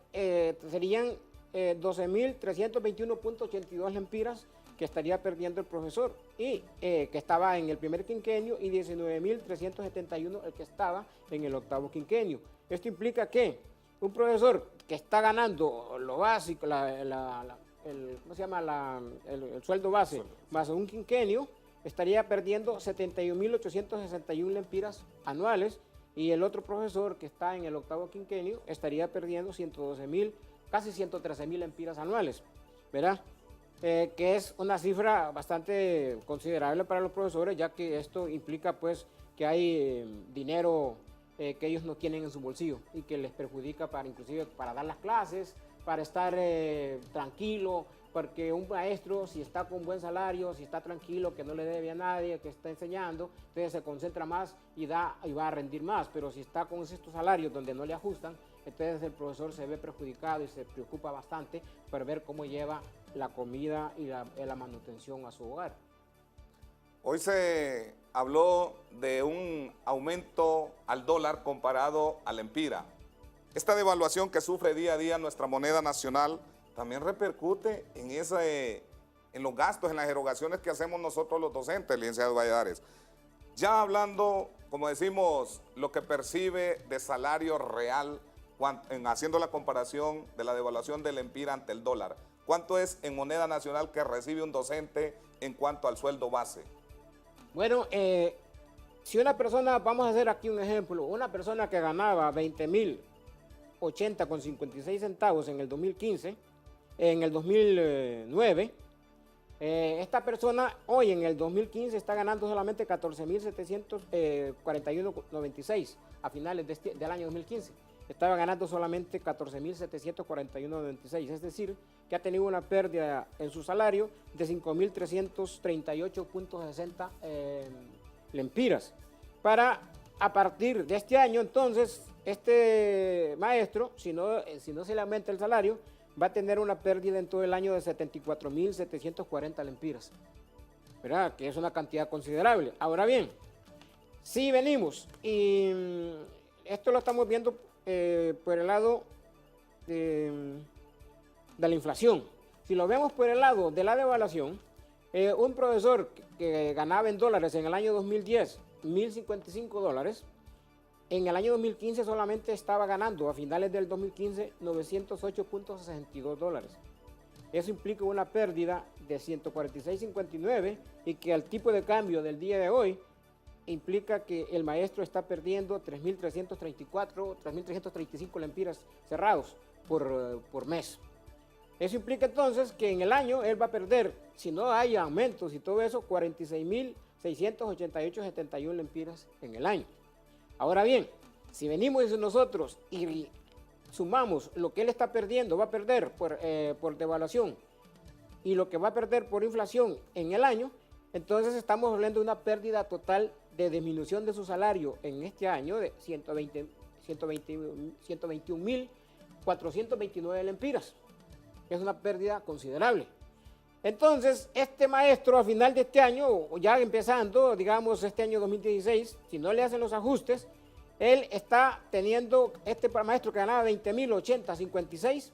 serían 12.321.82 lempiras que estaría perdiendo el profesor y que estaba en el primer quinquenio y 19.371 el que estaba en el octavo quinquenio. Esto implica que un profesor que está ganando lo básico, el sueldo base, más un quinquenio, estaría perdiendo 71.861 lempiras anuales y el otro profesor que está en el octavo quinquenio estaría perdiendo 112.000, casi 113.000 lempiras anuales, ¿verdad? Que es una cifra bastante considerable para los profesores, ya que esto implica pues que hay dinero que ellos no tienen en su bolsillo y que les perjudica inclusive para dar las clases, para estar tranquilo, porque un maestro si está con buen salario, si está tranquilo, que no le debe a nadie, que está enseñando, entonces se concentra más y va a rendir más, pero si está con estos salarios donde no le ajustan, entonces el profesor se ve perjudicado y se preocupa bastante por ver cómo lleva la comida y la manutención a su hogar. Hoy se habló de un aumento al dólar comparado al lempira. Esta devaluación que sufre día a día nuestra moneda nacional también repercute en los gastos, en las erogaciones que hacemos nosotros los docentes, licenciado Valladares. Ya hablando, como decimos, lo que percibe de salario real, haciendo la comparación de la devaluación del lempira ante el dólar, ¿cuánto es en moneda nacional que recibe un docente en cuanto al sueldo base? Bueno, si una persona, vamos a hacer aquí un ejemplo, una persona que ganaba 20.080,56 centavos en el 2015, en el 2009, esta persona hoy en el 2015 está ganando solamente 14.741,96 a finales del año 2015. Estaba ganando solamente 14.741,96, es decir, que ha tenido una pérdida en su salario de 5.338.60 lempiras. A partir de este año, entonces, este maestro, si no se le aumenta el salario, va a tener una pérdida en todo el año de 74.740 lempiras, ¿verdad? Que es una cantidad considerable. Ahora bien, si venimos, y esto lo estamos viendo por el lado de la inflación. Si lo vemos por el lado de la devaluación, un profesor que ganaba en dólares en el año 2010 $1.055, en el año 2015 solamente estaba ganando, a finales del 2015, $908.62. Eso implica una pérdida de 146.59 y que al tipo de cambio del día de hoy implica que el maestro está perdiendo 3.335 lempiras cerrados por mes. Eso implica entonces que en el año él va a perder, si no hay aumentos y todo eso, 46.688.71 lempiras en el año. Ahora bien, si venimos nosotros y sumamos lo que él está perdiendo, va a perder por devaluación y lo que va a perder por inflación en el año, entonces estamos hablando de una pérdida total de disminución de su salario en este año de 121.429 lempiras. Es una pérdida considerable. Entonces, este maestro a final de este año, ya empezando, digamos, este año 2016, si no le hacen los ajustes, él está teniendo, este maestro que ganaba 20.080.56,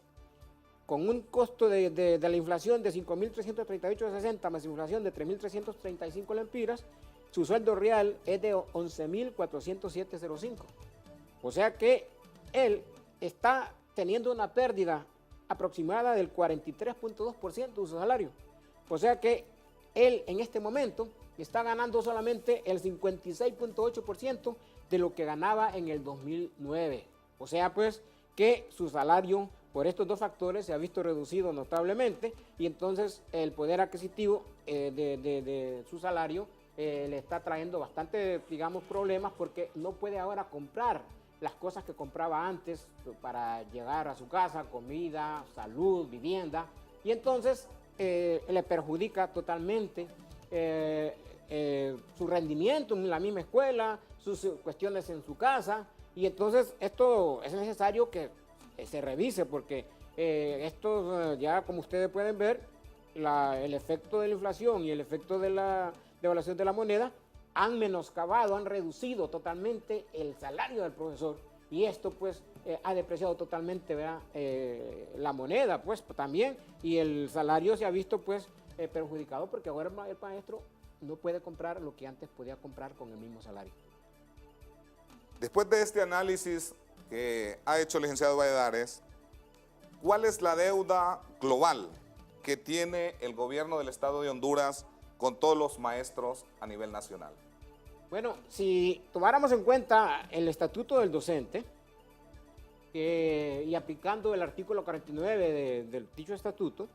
con un costo de la inflación de 5.338.60 más inflación de 3.335 lempiras, su sueldo real es de 11.407.05. O sea que él está teniendo una pérdida aproximada del 43.2% de su salario. O sea que él en este momento está ganando solamente el 56.8% de lo que ganaba en el 2009. O sea pues que su salario por estos dos factores se ha visto reducido notablemente y entonces el poder adquisitivo de su salario le está trayendo bastante, digamos, problemas porque no puede ahora comprar las cosas que compraba antes para llegar a su casa, comida, salud, vivienda. Y entonces le perjudica totalmente su rendimiento en la misma escuela, sus cuestiones en su casa, y entonces esto es necesario que se revise porque esto ya, como ustedes pueden ver, el efecto de la inflación y el efecto de la devaluación de la moneda han menoscabado, han reducido totalmente el salario del profesor, y esto pues ha depreciado totalmente, ¿verdad? La moneda pues también, y el salario se ha visto pues perjudicado porque ahora el maestro no puede comprar lo que antes podía comprar con el mismo salario. Después de este análisis que ha hecho el licenciado Valladares, ¿cuál es la deuda global que tiene el gobierno del Estado de Honduras con todos los maestros a nivel nacional? Bueno, si tomáramos en cuenta el estatuto del docente y aplicando el artículo 49 del dicho estatuto,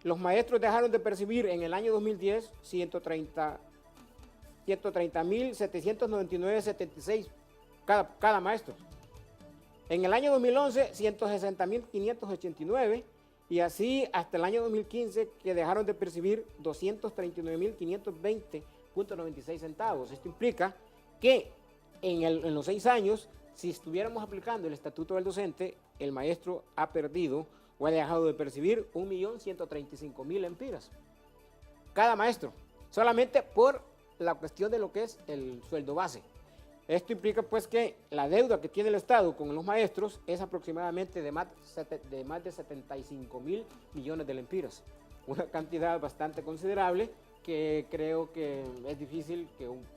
los maestros dejaron de percibir en el año 2010 130.799.76 cada maestro. En el año 2011, 160.589, y así hasta el año 2015, que dejaron de percibir 239.520.96 centavos. Esto implica que en los 6 años, si estuviéramos aplicando el estatuto del docente, el maestro ha perdido o ha dejado de percibir 1.135.000 empiras. Cada maestro, solamente por la cuestión de lo que es el sueldo base. Esto implica pues que la deuda que tiene el Estado con los maestros es aproximadamente de más de 75.000 millones de lempiras. Una cantidad bastante considerable que creo que es difícil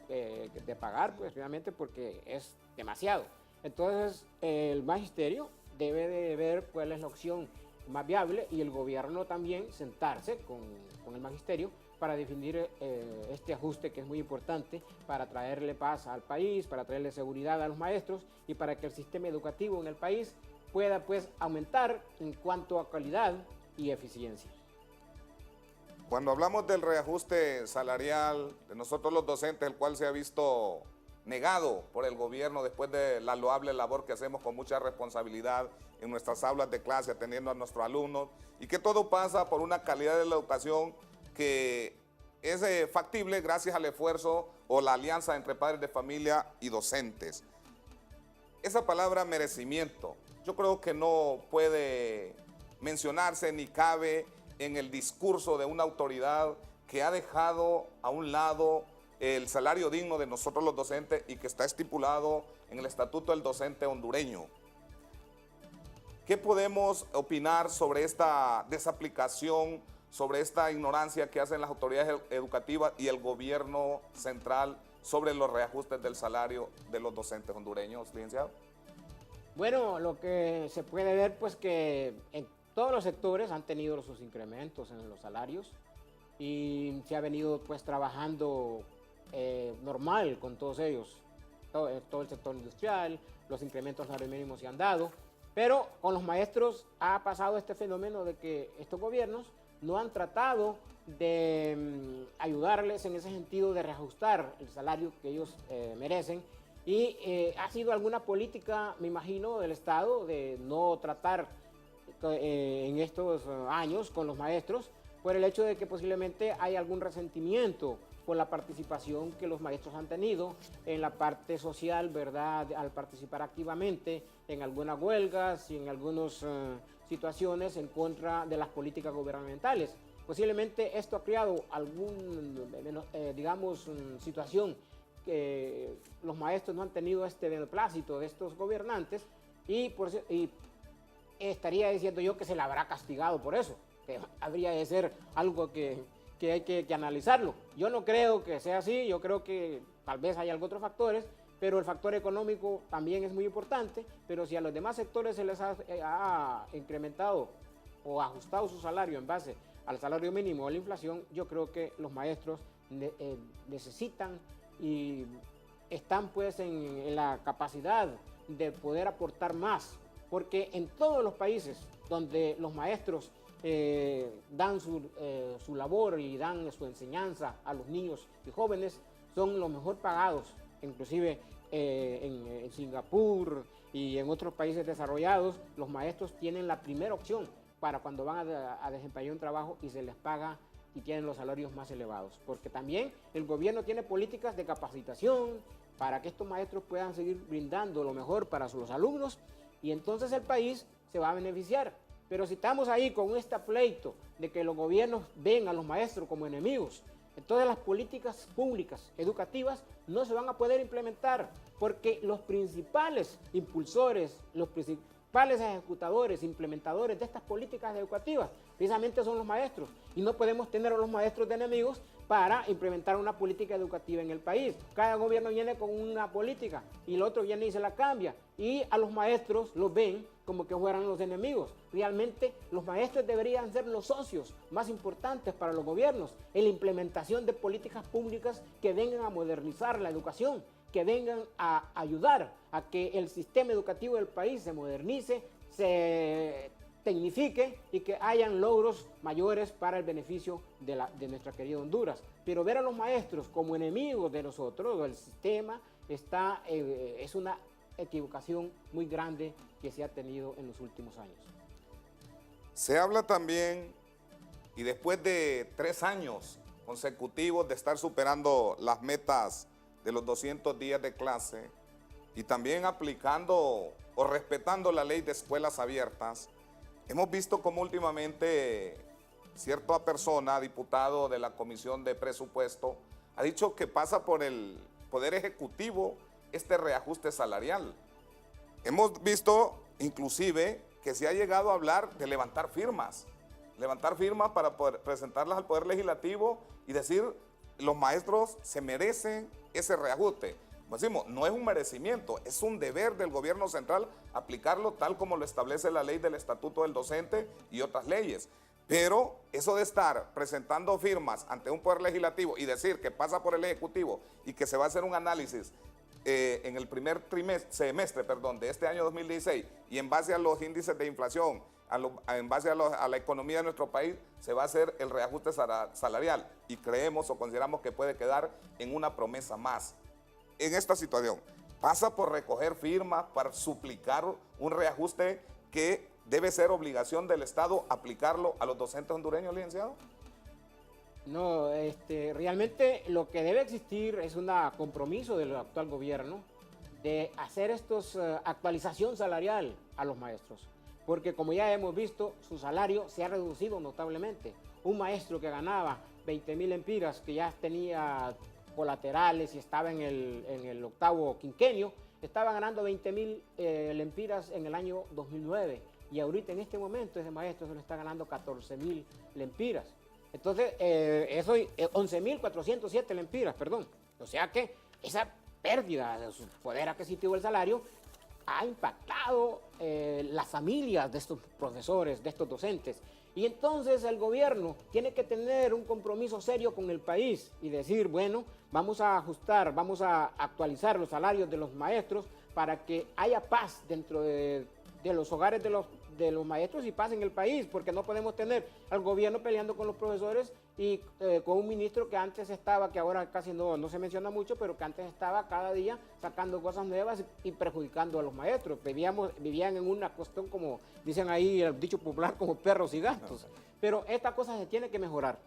de pagar, pues obviamente porque es demasiado. Entonces el magisterio debe de ver cuál es la opción más viable y el gobierno también sentarse con el magisterio para definir este ajuste que es muy importante para traerle paz al país, para traerle seguridad a los maestros y para que el sistema educativo en el país pueda pues aumentar en cuanto a calidad y eficiencia. Cuando hablamos del reajuste salarial de nosotros los docentes, el cual se ha visto negado por el gobierno después de la loable labor que hacemos con mucha responsabilidad en nuestras aulas de clase, atendiendo a nuestros alumnos, y que todo pasa por una calidad de la educación que es factible gracias al esfuerzo o la alianza entre padres de familia y docentes. Esa palabra merecimiento, yo creo que no puede mencionarse ni cabe en el discurso de una autoridad que ha dejado a un lado el salario digno de nosotros los docentes y que está estipulado en el Estatuto del Docente hondureño. ¿Qué podemos opinar sobre esta desaplicación, sobre esta ignorancia que hacen las autoridades educativas y el gobierno central sobre los reajustes del salario de los docentes hondureños, licenciado? Bueno, lo que se puede ver pues que en todos los sectores han tenido sus incrementos en los salarios y se ha venido pues trabajando normal con todos ellos, todo el sector industrial, los incrementos salarios mínimos se han dado, pero con los maestros ha pasado este fenómeno de que estos gobiernos no han tratado de ayudarles en ese sentido de reajustar el salario que ellos merecen y ha sido alguna política, me imagino, del Estado de no tratar en estos años con los maestros por el hecho de que posiblemente hay algún resentimiento por la participación que los maestros han tenido en la parte social, ¿verdad? Al participar activamente en algunas huelgas y en algunas situaciones en contra de las políticas gubernamentales. Posiblemente esto ha creado digamos, situación que los maestros no han tenido este beneplácito de estos gobernantes y estaría diciendo yo que se le habrá castigado por eso, que habría de ser algo que hay que analizarlo. Yo no creo que sea así, yo creo que tal vez hay algo otros factores, pero el factor económico también es muy importante, pero si a los demás sectores se les ha incrementado o ajustado su salario en base al salario mínimo o a la inflación, yo creo que los maestros necesitan y están pues en la capacidad de poder aportar más, porque en todos los países donde los maestros dan su labor y dan su enseñanza a los niños y jóvenes, son los mejor pagados, inclusive en Singapur y en otros países desarrollados, los maestros tienen la primera opción para cuando van a desempeñar un trabajo y se les paga y tienen los salarios más elevados. Porque también el gobierno tiene políticas de capacitación para que estos maestros puedan seguir brindando lo mejor para los alumnos y entonces el país se va a beneficiar. Pero si estamos ahí con este pleito de que los gobiernos ven a los maestros como enemigos, entonces las políticas públicas educativas no se van a poder implementar porque los principales impulsores, los principales ejecutadores, implementadores de estas políticas educativas precisamente son los maestros y no podemos tener a los maestros de enemigos para implementar una política educativa en el país. Cada gobierno viene con una política y el otro viene y se la cambia y a los maestros los ven como que fueran los enemigos. Realmente los maestros deberían ser los socios más importantes para los gobiernos en la implementación de políticas públicas que vengan a modernizar la educación, que vengan a ayudar a que el sistema educativo del país se modernice, se tecnifique y que hayan logros mayores para el beneficio de nuestra querida Honduras. Pero ver a los maestros como enemigos de nosotros, del sistema, es una equivocación muy grande que se ha tenido en los últimos años. Se habla también, y después de 3 años consecutivos de estar superando las metas de los 200 días de clase y también aplicando o respetando la ley de escuelas abiertas, hemos visto como últimamente cierta persona, diputado de la Comisión de Presupuesto, ha dicho que pasa por el Poder Ejecutivo este reajuste salarial. Hemos visto inclusive que se ha llegado a hablar de levantar firmas para poder presentarlas al Poder Legislativo y decir, los maestros se merecen ese reajuste. Como decimos, no es un merecimiento, es un deber del gobierno central aplicarlo tal como lo establece la ley del Estatuto del Docente y otras leyes. Pero eso de estar presentando firmas ante un Poder Legislativo y decir que pasa por el Ejecutivo y que se va a hacer un análisis en el primer semestre de este año 2016 y en base a los índices de inflación, en base a la economía de nuestro país, se va a hacer el reajuste salarial y creemos o consideramos que puede quedar en una promesa más. En esta situación, pasa por recoger firmas para suplicar un reajuste que debe ser obligación del Estado aplicarlo a los docentes hondureños, licenciado. No, realmente lo que debe existir es un compromiso del actual gobierno de hacer actualización salarial a los maestros, porque como ya hemos visto, su salario se ha reducido notablemente. Un maestro que ganaba 20,000 lempiras, que ya tenía colaterales y estaba en el octavo quinquenio, estaba ganando 20,000 lempiras en el año 2009 y ahorita en este momento ese maestro se lo está ganando 14,000 lempiras. Entonces, eso 11,407 lempiras, perdón. O sea que esa pérdida de su poder adquisitivo del salario ha impactado las familias de estos profesores, de estos docentes. Y entonces el gobierno tiene que tener un compromiso serio con el país y decir, bueno, vamos a ajustar, vamos a actualizar los salarios de los maestros para que haya paz dentro de los hogares de los maestros y paz en el país, porque no podemos tener al gobierno peleando con los profesores y con un ministro que antes estaba, que ahora casi no se menciona mucho, pero que antes estaba cada día sacando cosas nuevas y perjudicando a los maestros. Vivían en una cuestión, como dicen ahí el dicho popular, como perros y gatos. Pero esta cosa se tiene que mejorar.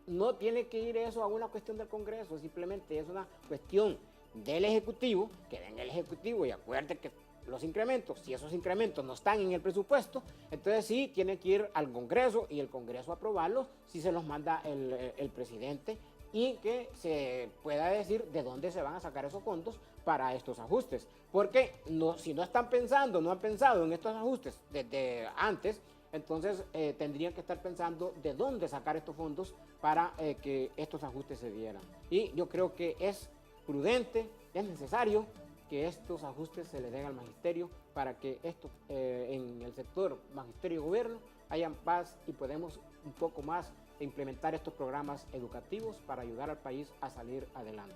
No tiene que ir eso a una cuestión del Congreso, simplemente es una cuestión del Ejecutivo, que venga el Ejecutivo y acuerde que los incrementos, si esos incrementos no están en el presupuesto, entonces sí tiene que ir al Congreso y el Congreso aprobarlos si se los manda el presidente y que se pueda decir de dónde se van a sacar esos fondos para estos ajustes. Porque si no han pensado en estos ajustes desde antes, entonces tendrían que estar pensando de dónde sacar estos fondos para que estos ajustes se dieran. Y yo creo que es prudente, es necesario que estos ajustes se le den al magisterio para que en el sector magisterio-gobierno hayan paz y podemos un poco más implementar estos programas educativos para ayudar al país a salir adelante.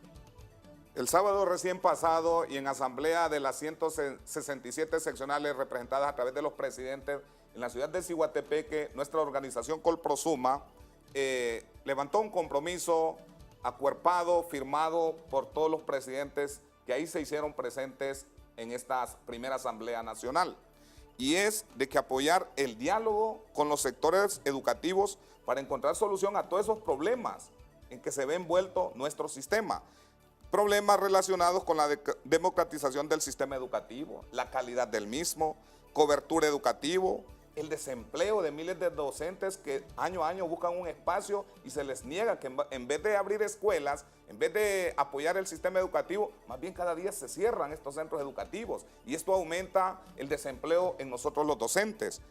El sábado recién pasado y en asamblea de las 167 seccionales representadas a través de los presidentes en la ciudad de Ciguatepeque, nuestra organización Colprosuma levantó un compromiso acuerpado, firmado por todos los presidentes que ahí se hicieron presentes en esta primera Asamblea Nacional. y es de que apoyar el diálogo con los sectores educativos para encontrar solución a todos esos problemas en que se ve envuelto nuestro sistema. Problemas relacionados con la democratización del sistema educativo, la calidad del mismo, cobertura educativa, el desempleo de miles de docentes que año a año buscan un espacio y se les niega que en vez de abrir escuelas, en vez de apoyar el sistema educativo, más bien cada día se cierran estos centros educativos y esto aumenta el desempleo en nosotros los docentes.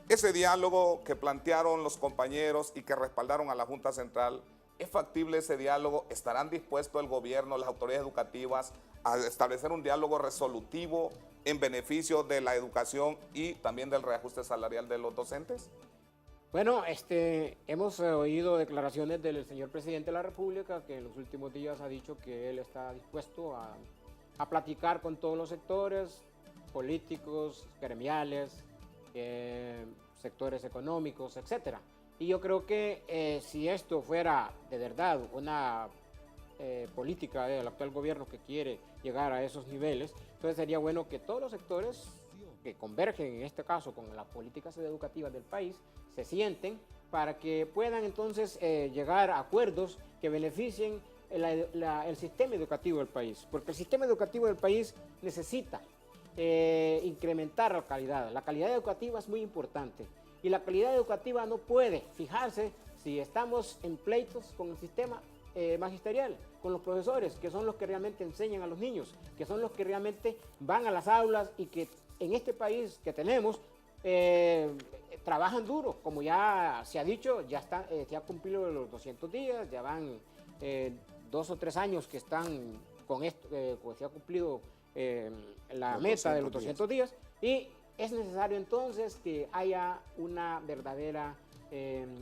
Ese diálogo que plantearon los compañeros y que respaldaron a la Junta Central, ¿es factible ese diálogo? ¿Estarán dispuestos el gobierno, las autoridades educativas a establecer un diálogo resolutivo en beneficio de la educación y también del reajuste salarial de los docentes? Bueno, hemos oído declaraciones del señor presidente de la República que en los últimos días ha dicho que él está dispuesto a platicar con todos los sectores políticos, gremiales, sectores económicos, etcétera. Y yo creo que si esto fuera de verdad una política del actual gobierno que quiere llegar a esos niveles, entonces sería bueno que todos los sectores que convergen en este caso con las políticas educativas del país se sienten para que puedan entonces llegar a acuerdos que beneficien el sistema educativo del país, porque el sistema educativo del país necesita incrementar la calidad. La calidad educativa es muy importante y la calidad educativa no puede fijarse si estamos en pleitos con el sistema magisterial, con los profesores, que son los que realmente enseñan a los niños, que son los que realmente van a las aulas y que en este país que tenemos trabajan duro, como ya se ha dicho, ya se ha cumplido los 200 días, ya van 2 o 3 años que están con esto, pues se ha cumplido la meta de los 200 días y es necesario entonces que haya una verdadera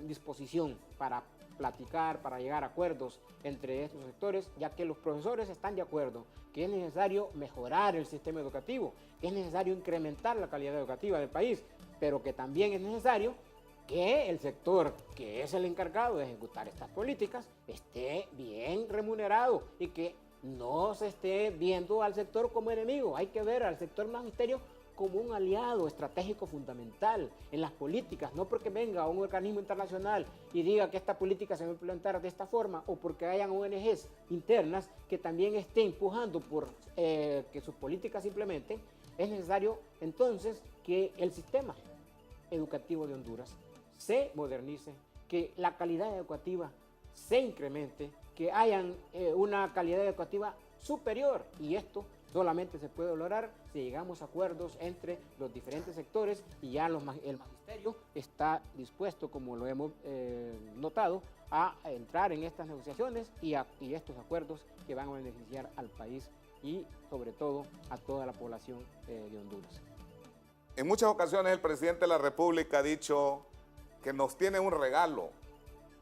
disposición para platicar, para llegar a acuerdos entre estos sectores, ya que los profesores están de acuerdo que es necesario mejorar el sistema educativo, que es necesario incrementar la calidad educativa del país, pero que también es necesario que el sector que es el encargado de ejecutar estas políticas esté bien remunerado y que no se esté viendo al sector como enemigo. Hay que ver al sector magisterio como un aliado estratégico fundamental en las políticas, no porque venga un organismo internacional y diga que esta política se va a implementar de esta forma o porque hayan ONGs internas que también estén empujando por que sus políticas se implementen. Es necesario entonces que el sistema educativo de Honduras se modernice, que la calidad educativa se incremente, que hayan una calidad educativa superior y esto solamente se puede lograr si llegamos a acuerdos entre los diferentes sectores y ya el magisterio está dispuesto, como lo hemos notado, a entrar en estas negociaciones y estos acuerdos que van a beneficiar al país y sobre todo a toda la población de Honduras. En muchas ocasiones el presidente de la República ha dicho que nos tiene un regalo,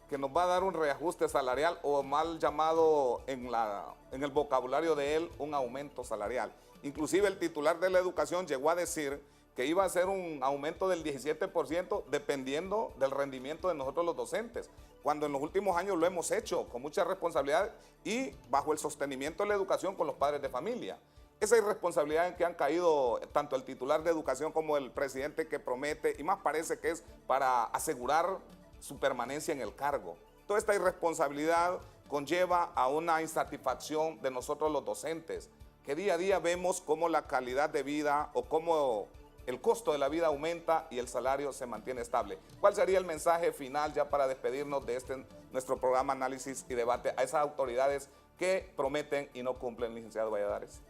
que nos va a dar un reajuste salarial o mal llamado en el vocabulario de él un aumento salarial. Inclusive el titular de la educación llegó a decir que iba a ser un aumento del 17% dependiendo del rendimiento de nosotros los docentes, cuando en los últimos años lo hemos hecho con mucha responsabilidad y bajo el sostenimiento de la educación con los padres de familia. Esa irresponsabilidad en que han caído tanto el titular de educación como el presidente que promete, y más parece que es para asegurar su permanencia en el cargo. Toda esta irresponsabilidad conlleva a una insatisfacción de nosotros los docentes, que día a día vemos cómo la calidad de vida o cómo el costo de la vida aumenta y el salario se mantiene estable. ¿Cuál sería el mensaje final ya para despedirnos de nuestro programa Análisis y Debate a esas autoridades que prometen y no cumplen, licenciado Valladares?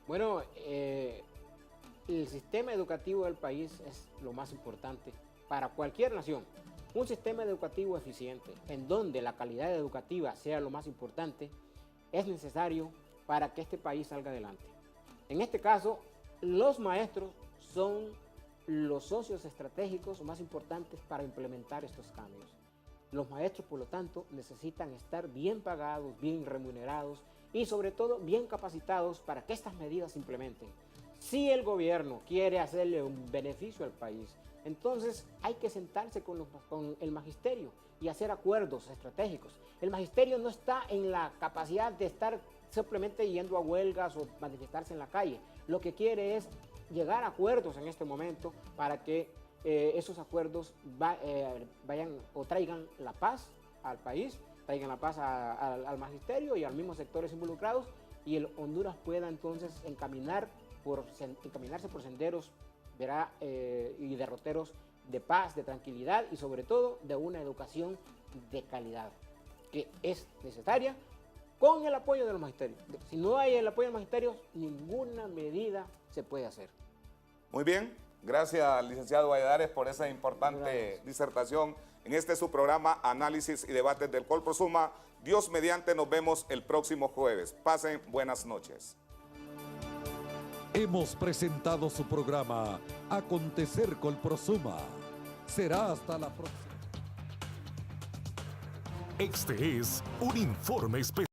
Bueno, el sistema educativo del país es lo más importante para cualquier nación. Un sistema educativo eficiente, en donde la calidad educativa sea lo más importante, es necesario para que este país salga adelante. En este caso, los maestros son los socios estratégicos más importantes para implementar estos cambios. Los maestros, por lo tanto, necesitan estar bien pagados, bien remunerados y sobre todo bien capacitados para que estas medidas se implementen. Si el gobierno quiere hacerle un beneficio al país, entonces hay que sentarse con el magisterio y hacer acuerdos estratégicos. El magisterio no está en la capacidad de estar simplemente yendo a huelgas o manifestarse en la calle. Lo que quiere es llegar a acuerdos en este momento para que esos acuerdos vayan o traigan la paz al país, traigan la paz al magisterio y a los mismos sectores involucrados, y el Honduras pueda entonces encaminarse por senderos y derroteros de paz, de tranquilidad y sobre todo de una educación de calidad, que es necesaria con el apoyo de los magisterios. Si no hay el apoyo de los magisterios, ninguna medida se puede hacer. Muy bien, gracias licenciado Valladares por esa importante disertación en este su programa Análisis y Debates del Colprosuma. Dios mediante, nos vemos el próximo jueves. Pasen buenas noches. Hemos presentado su programa Acontecer Colprosuma. Será hasta la próxima. Este es un informe especial.